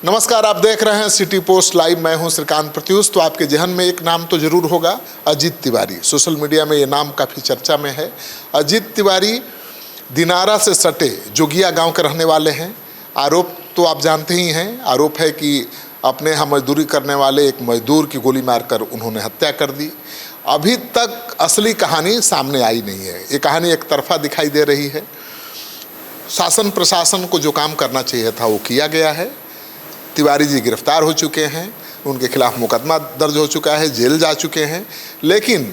नमस्कार, आप देख रहे हैं सिटी पोस्ट लाइव। मैं हूं श्रीकांत प्रत्युष। तो आपके जहन में एक नाम तो जरूर होगा, अजीत तिवारी। सोशल मीडिया में ये नाम काफ़ी चर्चा में है। अजीत तिवारी दिनारा से सटे जोगिया गांव के रहने वाले हैं। आरोप तो आप जानते ही हैं। आरोप है कि अपने यहाँ मजदूरी करने वाले एक मजदूर की गोली मारकर उन्होंने हत्या कर दी। अभी तक असली कहानी सामने आई नहीं है। ये कहानी एक तरफा दिखाई दे रही है। शासन प्रशासन को जो काम करना चाहिए था वो किया गया है। तिवारी जी गिरफ्तार हो चुके हैं, उनके खिलाफ मुकदमा दर्ज हो चुका है, जेल जा चुके हैं। लेकिन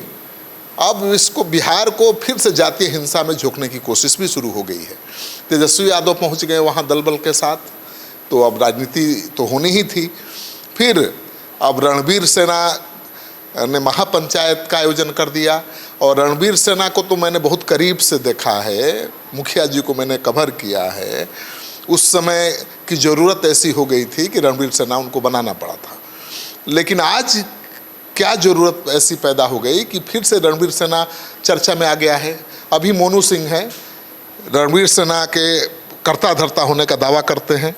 अब इसको बिहार को फिर से जातीय हिंसा में झोंकने की कोशिश भी शुरू हो गई है। तेजस्वी यादव पहुंच गए वहां दल बल के साथ, तो अब राजनीति तो होनी ही थी। फिर अब रणबीर सेना ने महापंचायत का आयोजन कर दिया। और रणबीर सेना को तो मैंने बहुत करीब से देखा है, मुखिया जी को मैंने कवर किया है। उस समय की ज़रूरत ऐसी हो गई थी कि रणबीर सेना उनको बनाना पड़ा था। लेकिन आज क्या ज़रूरत ऐसी पैदा हो गई कि फिर से रणबीर सेना चर्चा में आ गया है। अभी मोनू सिंह है, रणबीर सेना के कर्ता धर्ता होने का दावा करते हैं।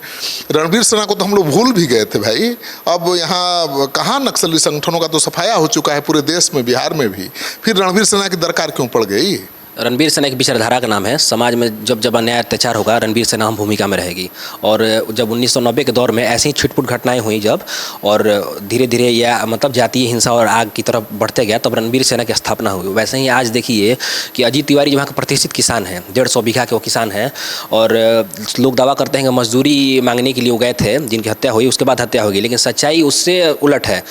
रणबीर सेना को तो हम लोग भूल भी गए थे भाई। अब यहाँ कहाँ नक्सली संगठनों का तो सफाया हो चुका है पूरे देश में, बिहार में भी। फिर रणबीर सेना की दरकार क्यों पड़ गई? रणबीर सेना एक विचारधारा का नाम है। समाज में जब जब अन्याय अत्याचार होगा, रणबीर सेना हम भूमिका में रहेगी। और जब 1990 के दौर में ऐसी ही छिटपुट घटनाएं हुई जब, और धीरे धीरे यह मतलब जातीय हिंसा और आग की तरफ बढ़ते गया, तब रणबीर सेना की स्थापना हुई। वैसे ही आज देखिए कि अजीत तिवारी वहाँ का प्रतिष्ठित किसान है, 150 बीघा के वो किसान है। और लोग दावा करते हैं कि मजदूरी मांगने के लिए वो गए थे, जिनकी हत्या हुई, उसके बाद हत्या हो गई। लेकिन सच्चाई उससे उलट है।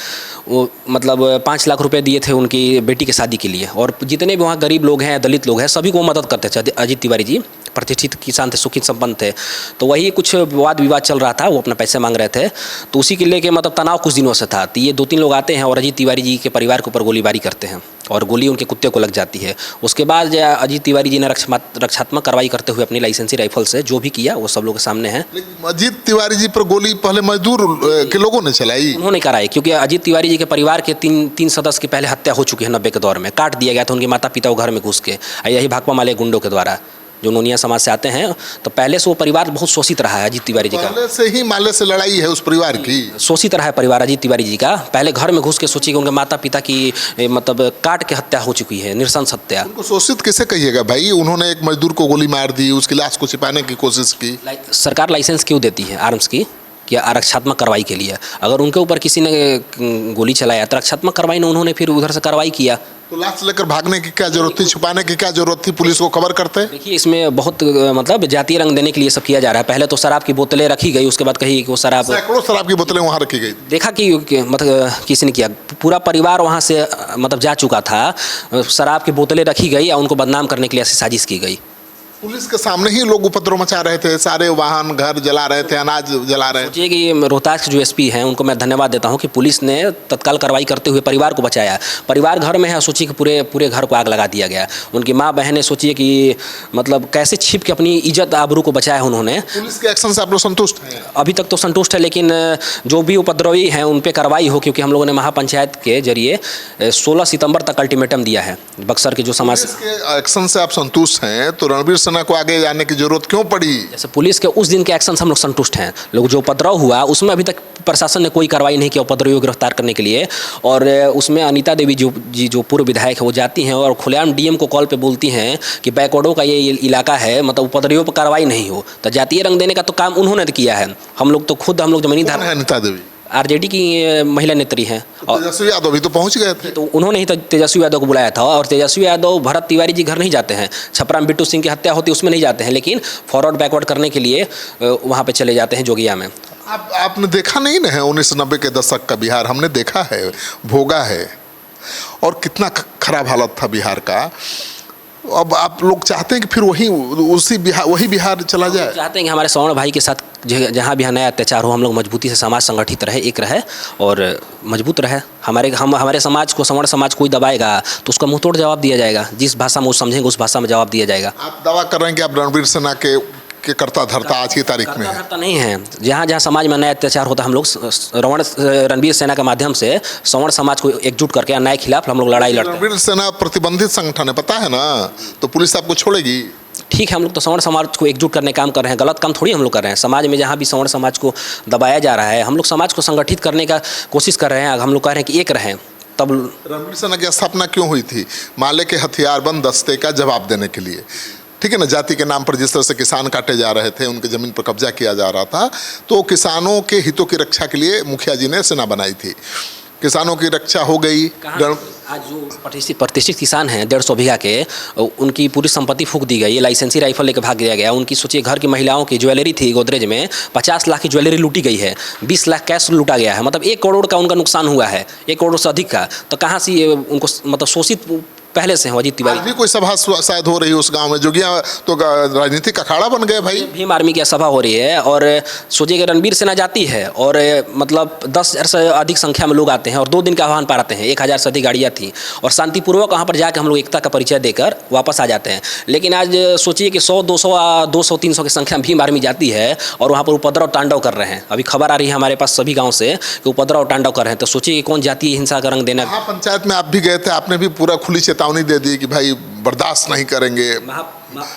वो मतलब 5 लाख रुपए दिए थे उनकी बेटी की शादी के लिए। और जितने भी वहाँ गरीब लोग हैं, दलित लोग हैं, सभी को मदद करते थे। अजीत तिवारी जी प्रतिष्ठित किसान थे, सुखी संपन्न थे। तो वही कुछ वाद विवाद चल रहा था, वो अपना पैसे मांग रहे थे, तो उसी के लेके मतलब तनाव कुछ दिनों से था। तो ये 2-3 लोग आते हैं और अजीत तिवारी जी के परिवार के ऊपर गोलीबारी करते हैं और गोली उनके कुत्ते को लग जाती है। उसके बाद अजीत तिवारी जी ने रक्षात्मक कार्रवाई करते हुए अपनी लाइसेंसी राइफल से जो भी किया वो सब लोग के सामने है। अजीत तिवारी जी पर गोली पहले मजदूर के लोगों ने चलाई, उन्होंने कराई, क्योंकि अजीत तिवारी जी के परिवार के तीन सदस्य की पहले हत्या हो चुकी है 90 के दौर में। काट दिया गया था उनके माता पिता को घर में घुस के, यही भाकपा माले गुंडों के द्वारा, जो नोनिया समाज से आते हैं। तो पहले से वो परिवार बहुत शोषित रहा है अजीत तिवारी जी का। पहले से ही माले से लड़ाई है उस परिवार की, शोषित रहा है परिवार अजीत तिवारी जी का। पहले घर में घुस के सोचिए कि उनके माता पिता की मतलब काट के हत्या हो चुकी है, नृशंस हत्या। उनको शोषित कैसे कहिएगा भाई? उन्होंने एक मजदूर को गोली मार दी, उसकी लाश को छिपाने की कोशिश की। सरकार लाइसेंस क्यों देती है आर्म्स की? कि आरक्षात्मक कार्रवाई के लिए। अगर उनके ऊपर किसी ने गोली चलाया तो रक्षात्मक कार्रवाई ने उन्होंने फिर उधर से कार्रवाई किया। तो लाश लेकर भागने की क्या जरूरत थी, छुपाने की क्या जरूरत थी? पुलिस को खबर करते। देखिए इसमें बहुत मतलब जातीय रंग देने के लिए सब किया जा रहा है। पहले तो शराब की बोतलें रखी गई, उसके बाद कही कि वो शराब, सैकड़ों शराब की बोतलें वहाँ रखी गई। देखा कि मतलब किसी ने किया, पूरा परिवार वहाँ से मतलब जा चुका था। शराब की बोतलें रखी गई और उनको बदनाम करने के लिए ऐसी साजिश की गई। पुलिस के सामने ही लोग उपद्रव मचा रहे थे, सारे वाहन घर जला रहे थे, अनाज जला रहे थे। सोचिए कि रोहतास के जो एसपी हैं उनको मैं धन्यवाद देता हूं कि पुलिस ने तत्काल कार्रवाई करते हुए परिवार को बचाया। परिवार घर में है, सोचिए कि पूरे घर को आग लगा दिया गया। उनकी माँ बहनें सोचिए कि मतलब कैसे छिप के अपनी इज्जत आबरू को बचाया उन्होंने। पुलिस के एक्शन से आप लोग संतुष्ट हैं? अभी तक तो संतुष्ट है, लेकिन जो भी उपद्रवी हैं उन पर कार्रवाई हो, क्योंकि हम लोगों ने महापंचायत के जरिए 16 सितंबर तक अल्टीमेटम दिया है। बक्सर के जो समाज के एक्शन से आप संतुष्ट हैं, तो रणबीर सेना को आगे जाने की जरूरत क्यों पड़ी? जैसे पुलिस के उस दिन के एक्शन से हम लोग संतुष्ट हैं। लोग जो उपद्रव हुआ उसमें अभी तक प्रशासन ने कोई कार्रवाई नहीं किया उपद्रवियों को गिरफ्तार करने के लिए। और उसमें अनीता देवी जो पूर्व विधायक है वो जाती हैं और खुलेआम डीएम को कॉल पे बोलती हैं कि बैकवर्डों का ये इलाका है, मतलब उपद्रवियों पर कार्रवाई नहीं हो। तो जातीय रंग देने का तो काम उन्होंने किया है। हम लोग जमीनी धारा, अनीता देवी आरजेडी की महिला नेत्री हैं। और तेजस्वी यादव भी तो पहुंच गए थे, तो उन्होंने ही तो तेजस्वी यादव को बुलाया था। और तेजस्वी यादव भरत तिवारी जी घर नहीं जाते हैं। छपरा में बिट्टू सिंह की हत्या होती उसमें नहीं जाते हैं, लेकिन फॉरवर्ड बैकवर्ड करने के लिए वहाँ पे चले जाते हैं जोगिया में। आपने देखा नहीं ना है 1990 के दशक का बिहार? हमने देखा है, भोगा है, और कितना खराब हालत था बिहार का। अब आप लोग चाहते हैं कि फिर वही बिहार चला जाए? चाहते हैं कि हमारे सवर्ण भाई के साथ जहाँ भी नया अत्याचार हो, हम लोग मजबूती से समाज संगठित रहे, एक रहे और मजबूत रहे। हमारे समाज को, सवर्ण समाज कोई दबाएगा तो उसका मुंह तोड़ जवाब दिया जाएगा। जिस भाषा में वो समझेंगे उस भाषा में जवाब दिया जाएगा। आप दावा कर रहे हैं कि आप रणबीर सेना के कर्ता धर्ता आज की तारीख में है? करता नहीं है। जहाँ जहाँ समाज में अन्याय अत्याचार होता है, हम लोग रणबीर सेना के माध्यम से सवर्ण समाज को एकजुट करके अन्याय के खिलाफ हम लोग लड़ाई लड़ते हैं। रणबीर सेना प्रतिबंधित संगठन है, पता है ना? तो पुलिस आपको छोड़ेगी? ठीक है, हम लोग तो सवर्ण समाज को एकजुट करने का काम कर रहे हैं, गलत काम थोड़ी हम लोग कर रहे हैं। समाज में जहाँ भी सवर्ण समाज को दबाया जा रहा है, हम लोग समाज को संगठित करने का कोशिश कर रहे हैं। हम लोग कह रहे हैं कि एक रहें। तब रणवीर सेना की स्थापना क्यों हुई थी? माले के हथियारबंद दस्ते का जवाब देने के लिए, ठीक है ना। जाति के नाम पर जिस तरह से किसान काटे जा रहे थे, उनकी ज़मीन पर कब्जा किया जा रहा था, तो किसानों के हितों की रक्षा के लिए मुखिया जी ने सेना बनाई थी। किसानों की रक्षा हो गई। आज जो प्रतिष्ठित किसान हैं 150 बीघा के, उनकी पूरी संपत्ति फूंक दी गई, लाइसेंसी राइफल लेकर भाग दिया गया। उनकी सोचिए, घर की महिलाओं की ज्वेलरी थी गोदरेज में, 50 लाख की ज्वेलरी लूटी गई है, 20 लाख कैश लूटा गया है। मतलब 1 करोड़ का उनका नुकसान हुआ है, 1 करोड़ से अधिक का। तो कहाँ से ये उनको मतलब शोषित पहले से हो अजीत तिवारी। आज भी कोई सभा शायद हो रही है उस गांव में, जोगिया तो राजनीतिक अखाड़ा बन गए भाई। भीम आर्मी की सभा हो रही है और सोचिए कि रणवीर सेना जाती है और मतलब 10,000 से अधिक संख्या में लोग आते हैं और 2 दिन का आह्वान पाते हैं। 1,000 से अधिक गाड़ियाँ थी और शांतिपूर्वक वहाँ पर जाकर हम लोग एकता का परिचय देकर वापस आ जाते हैं। लेकिन आज सोचिए कि 100, 200, 300 की संख्या में भीम आर्मी जाती है और वहाँ पर उपद्रव तांडव कर रहे हैं। अभी खबर आ रही है हमारे पास सभी गाँव से कि उपद्रव तांडव कर रहे हैं। तो सोचिए कि कौन जातीय हिंसा का रंग देना। पंचायत में आप भी गए थे, आपने भी पूरा खुली चेतावनी दे दी कि भाई बर्दाश्त नहीं करेंगे,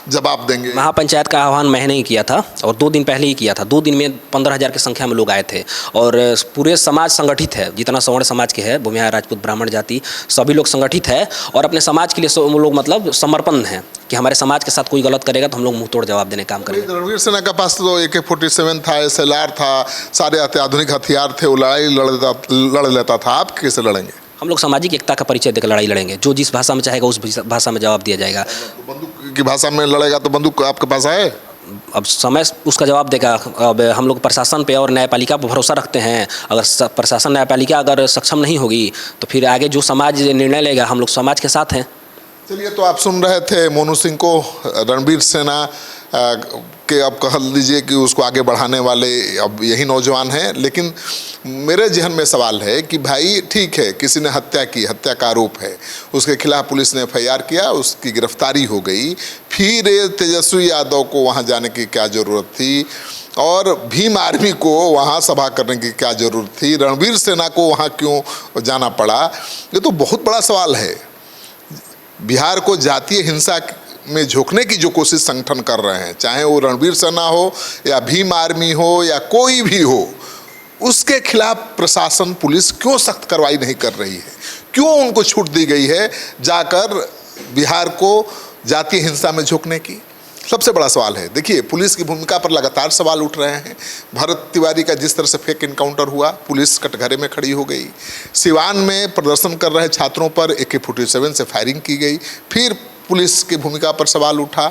जवाब देंगे। महापंचायत का आह्वान मैंने ही किया था और 2 दिन पहले ही किया था। 2 दिन में 15,000 की संख्या में लोग आए थे और पूरे समाज संगठित है। जितना सवर्ण समाज के है, भूमिहार, राजपूत, ब्राह्मण जाति, सभी लोग संगठित है और अपने समाज के लिए वो लोग मतलब समर्पण है कि हमारे समाज के साथ कोई गलत करेगा तो हम लोग मुंह तोड़ जवाब देने का काम करेंगे। रणवीर सेना के पास तो AK-47 था, SLR था, सारे अत्याधुनिक हथियार थे, वो लड़ाई लड़ लेता था। आप कैसे लड़ेंगे? हम लोग सामाजिक एकता का परिचय देकर लड़ाई लड़ेंगे। जो जिस भाषा में चाहेगा उस भाषा में जवाब दिया जाएगा। बंदूक की भाषा में लड़ेगा तो बंदूक आपके पास है? अब समय उसका जवाब देगा। अब हम लोग प्रशासन पे और न्यायपालिका पर भरोसा रखते हैं। अगर प्रशासन, न्यायपालिका अगर सक्षम नहीं होगी तो फिर आगे जो समाज निर्णय लेगा, हम लोग समाज के साथ हैं। चलिए, तो आप सुन रहे थे मोनू सिंह को। रणवीर सेना के अब कह लीजिए कि उसको आगे बढ़ाने वाले अब यही नौजवान हैं। लेकिन मेरे जहन में सवाल है कि भाई ठीक है, किसी ने हत्या की, हत्या का आरोप है, उसके खिलाफ पुलिस ने FIR किया, उसकी गिरफ्तारी हो गई। फिर तेजस्वी यादव को वहाँ जाने की क्या ज़रूरत थी और भीम आर्मी को वहाँ सभा करने की क्या ज़रूरत थी? रणवीर सेना को वहाँ क्यों जाना पड़ा? ये तो बहुत बड़ा सवाल है। बिहार को जातीय हिंसा में झोंकने की जो कोशिश संगठन कर रहे हैं, चाहे वो रणवीर सेना हो या भीम आर्मी हो या कोई भी हो, उसके खिलाफ प्रशासन, पुलिस क्यों सख्त कार्रवाई नहीं कर रही है? क्यों उनको छूट दी गई है जाकर बिहार को जातीय हिंसा में झोंकने की? सबसे बड़ा सवाल है। देखिए, पुलिस की भूमिका पर लगातार सवाल उठ रहे हैं। भरत तिवारी का जिस तरह से फेक इनकाउंटर हुआ, पुलिस कटघरे में खड़ी हो गई। सिवान में प्रदर्शन कर रहे छात्रों पर AK-47 से फायरिंग की गई, फिर पुलिस की भूमिका पर सवाल उठा।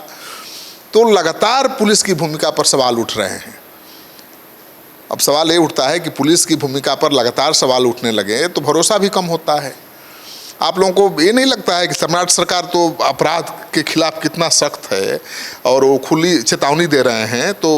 तो लगातार पुलिस की भूमिका पर सवाल उठ रहे हैं। अब सवाल ये उठता है कि पुलिस की भूमिका पर लगातार सवाल उठने लगे तो भरोसा भी कम होता है। आप लोगों को ये नहीं लगता है कि सम्राट सरकार तो अपराध के खिलाफ कितना सख्त है और वो खुली चेतावनी दे रहे हैं, तो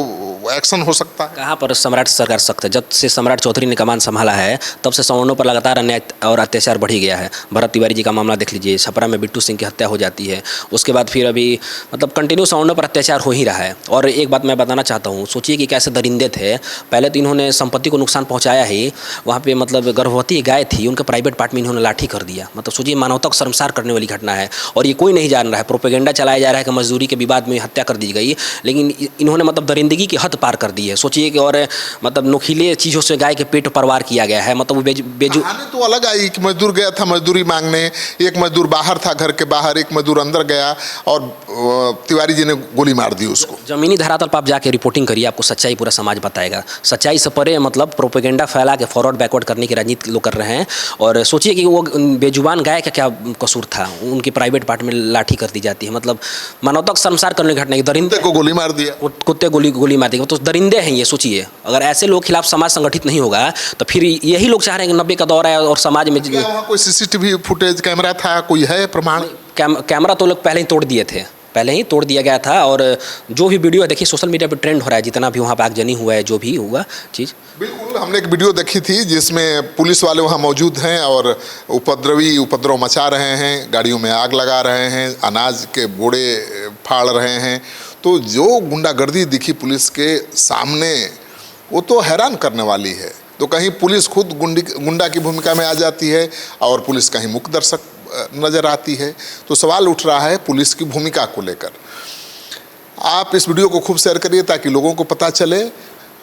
एक्शन हो सकता है? कहाँ पर सम्राट सरकार सख्त है? जब से सम्राट चौधरी ने कमान संभाला है तब से सवर्णों पर लगातार अन्याय और अत्याचार बढ़ ही गया है। भरत तिवारी जी का मामला देख लीजिए, छपरा में बिट्टू सिंह की हत्या हो जाती है, उसके बाद फिर अभी मतलब कंटिन्यू सवर्णों पर अत्याचार हो ही रहा है। और एक बात मैं बताना चाहता हूँ, सोचिए कि कैसे दरिंदे थे। पहले तो इन्होंने संपत्ति को नुकसान पहुँचाया ही, वहाँ पर मतलब गर्भवती गाय थी, उनके प्राइवेट पार्ट में इन्होंने लाठी कर दिया। मतलब सोचिए, मानवता को शर्मसार करने वाली घटना है और ये कोई नहीं जान रहा है। प्रोपेगेंडा चलाया जा रहा है कि मजदूरी के विवाद में हत्या कर दी गई, लेकिन इन्होंने मतलब दरिंदगी की हद पार कर दी है। सोचिए कि और मतलब नुकीले चीज़ों से गाय के पेट पर वार किया गया है। मतलब कहानी तो अलग आई कि मजदूर गया था मजदूरी मांगने, एक मजदूर बाहर था, घर के बाहर, एक मजदूर अंदर गया और तिवारी जी ने गोली मार दी उसको। जमीनी धरातल पर आप जाके रिपोर्टिंग करिए, आपको सच्चाई पूरा समाज बताएगा। सच्चाई से परे मतलब प्रोपेगेंडा फैला के फॉरवर्ड बैकवर्ड करने की राजनीति लोग कर रहे हैं। और सोचिए कि वो बेजुबान गाय का क्या कसूर था, उनकी प्राइवेट पार्ट में लाठी कर दी जाती है। मतलब मानवता को शर्मसार करने की घटना है। दरिंदे को गोली मार दिया, कुत्ते गोली मार दी, तो दरिंदे हैं ये। सोचिए, अगर ऐसे लोग खिलाफ समाज संगठित नहीं होगा तो फिर यही लोग चाह रहे हैं कि 90 का दौर है और समाज में वहाँ कोई CCTV फुटेज कैमरा था, कोई है प्रमाण? कैमरा तो लोग पहले ही तोड़ दिए थे, पहले ही तोड़ दिया गया था। और जो भी वीडियो है देखिए, सोशल मीडिया पे ट्रेंड हो रहा है, जितना भी वहाँ पे आगजनी हुआ है, जो भी हुआ चीज़। बिल्कुल, हमने एक वीडियो देखी थी जिसमें पुलिस वाले वहाँ मौजूद हैं और उपद्रव मचा रहे हैं, गाड़ियों में आग लगा रहे हैं, अनाज के बोरे फाड़ रहे हैं। तो जो गुंडागर्दी दिखी पुलिस के सामने, वो तो हैरान करने वाली है। तो कहीं पुलिस खुद गुंडा की भूमिका में आ जाती है और पुलिस कहीं मुख्य दर्शक नज़र आती है। तो सवाल उठ रहा है पुलिस की भूमिका को लेकर। आप इस वीडियो को खूब शेयर करिए ताकि लोगों को पता चले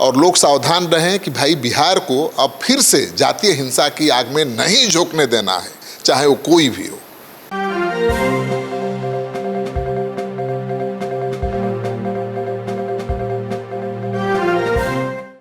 और लोग सावधान रहें कि भाई बिहार को अब फिर से जातीय हिंसा की आग में नहीं झोंकने देना है, चाहे वो कोई भी हो।